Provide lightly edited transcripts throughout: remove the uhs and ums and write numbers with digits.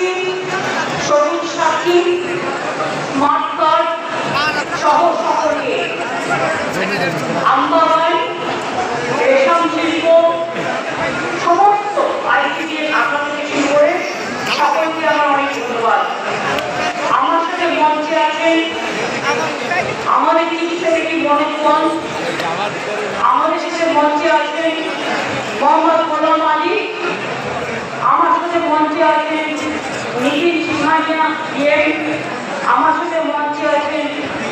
Vaccine, শহীদ সাথী, smart card সহ সকলকে আমবাগান, রেশম শিল্প, সমস্ত আইসিটি ঢাকা থেকে শুরু করে সকলকে আমার অনেক ধন্যবাদ। আমার সাথে মঞ্চে আছেন আমাদের চিকিৎসা থেকে মনোজ, আমাদের সাথে মঞ্চে আছেন মোহাম্মদ গোলাম আলী, আমার সাথে মঞ্চে আছেন নীতিন সিংহানিয়া ডিএম, আমার সাথে মঞ্চে আছেন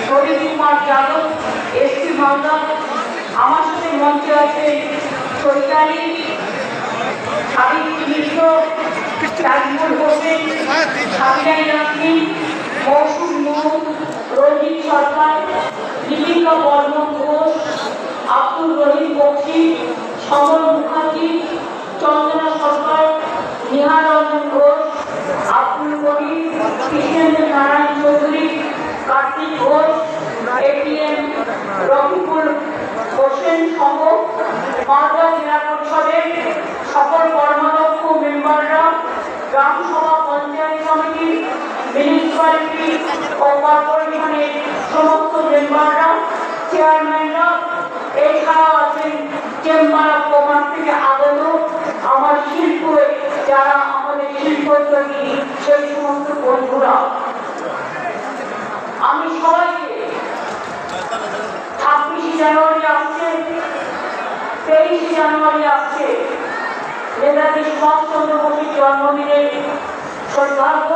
প্রদীপ কুমার যাদব এসপি মালদা, আমার সাথে মঞ্চে আছেন চৈতালি, সাবিত্রী মিশ্র, তাজমুল হোসেন, সাবিনা ইয়াসমিন, মৌসুম নূর, রঞ্জিত সরকার, দীপিকা বর্মন ঘোষ, আব্দুল রহিম বক্সি, সমর মুখার্জি, চন্দনা সরকার, নিহার রঞ্জন ঘোষ, আব্দুল করিম, কৃষ্ণেন্দ্র নারায়ণ চৌধুরী, কার্তিক ঘোষ, এটিএম রফিকুল হোসেন সহ মালদা জেলা পরিষদের সকল কর্মাধ্যক্ষ মেম্বাররা, গ্রাম সভা, পঞ্চায়েত সমিতি, মিউনিসিপ্যালিটি ও কর্পোরেশনের সমস্ত মেম্বাররা, চেয়ারম্যানরা, এছাড়াও আছেন চেম্বার অফ কমার্স থেকে আগত আমার শিল্প যারা আমাদের শিল্পোদ্যোগী সেই সমস্ত বন্ধুরা, আমি সবাইকে 26 জানুয়ারি আসছে, 23 জানুয়ারি আসছে, নেতাজি সুভাষচন্দ্র বসুর জন্মদিনের সৌভাগ্য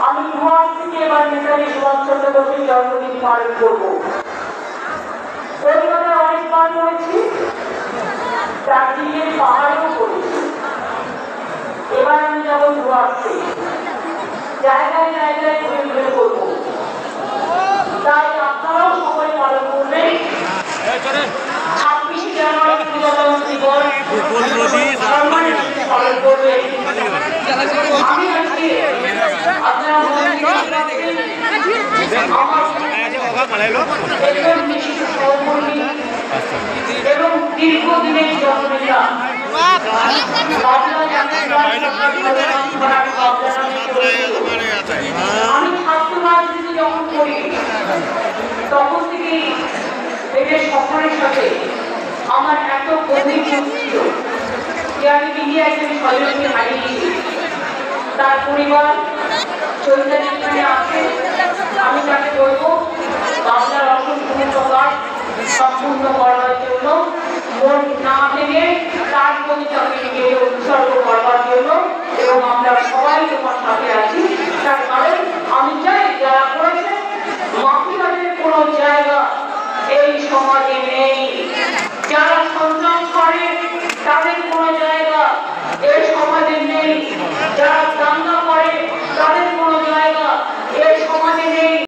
আমি গুয়াহাটি থেকে এবার নেতাজি সুভাষচন্দ্র বসুর জন্মদিন পালন করব। কলকাতায় অনেকবার করেছি, দার্জিলিংয়ের পাহাড়েও করেছি, এবার আমি যাবো গুয়াহাটি, জায়গায় জায়গায় ঘুরে ঘুরে করবো, তাই আপনারাও সবাই পালন করবেন। 26 জানুয়ারি প্রজাতন্ত্র দিবস পালন করবেন। আমি আজকে আপনারা এবং দীর্ঘদিনের জন্মদিনা আমি ছাত্র রাজনীতি যখন করি তখন থেকেই এদের সকলের সাথে আমার এত গভীর ছিল যে আমি নিজে একজন স্বজনকে হারিয়েছি, তার পরিবার চৈতালি এখানে আছে, আমি তাকে বলবো বাংলার অসংখ্য প্রকার সম্পূর্ণ করার জন্য, মন না ভেঙে তার প্রতি তাকে নিজেকে উৎসর্গ করবার জন্য, এবং আমরা সবাই তোমার সাথে আছি। তার কারণ আমি চাই যারা করেছে মাফিয়াদের কোনো জায়গা এই সমাজে নেই।